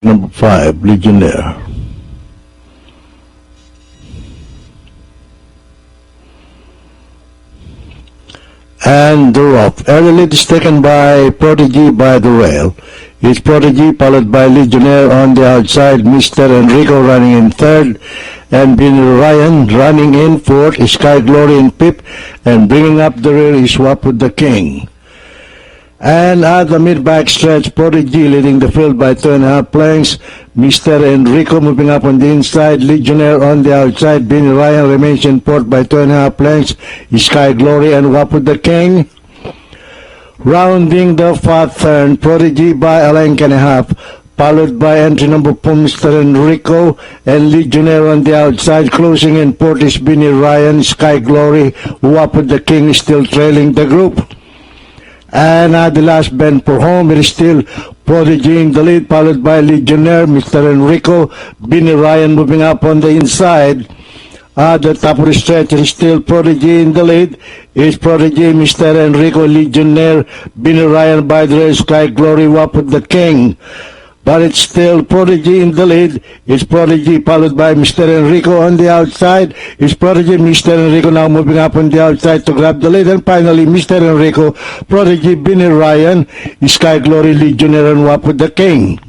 Number 5, Legionnaire. And the rope. Early lead is taken by Prodigy by the rail. It's Prodigy followed by Legionnaire on the outside. Mr. Enrico running in third. And Benny Ryan running in fourth. Sky Glory in fifth. And bringing up the rear is Wapud the King. And at the mid-back stretch, Prodigy leading the field by 2.5 lengths. Mr. Enrico moving up on the inside. Legionnaire on the outside. Benny Ryan remains in fourth by 2.5 lengths. Sky Glory and Wapud the King. Rounding the fourth turn, Prodigy by a length and a half. Followed by entry number 4, Mr. Enrico, and Legionnaire on the outside. Closing in fourth is Benny Ryan. Sky Glory. Wapud the King is still trailing the group. And at the last bend for home, it is still Prodigy in the lead, followed by Legionnaire, Mr. Enrico, Benny Ryan moving up on the inside. At the top of the stretch, it is still Prodigy in the lead. It's Prodigy, Mr. Enrico, Legionnaire, Benny Ryan by the race, Sky Glory, Wapud the King. But it's still Prodigy in the lead. It's Prodigy followed by Mr. Enrico on the outside. It's Prodigy, Mr. Enrico now moving up on the outside to grab the lead. And finally, Mr. Enrico, Prodigy, Benny Ryan, Sky Glory, Legionnaire, and Wapud the King.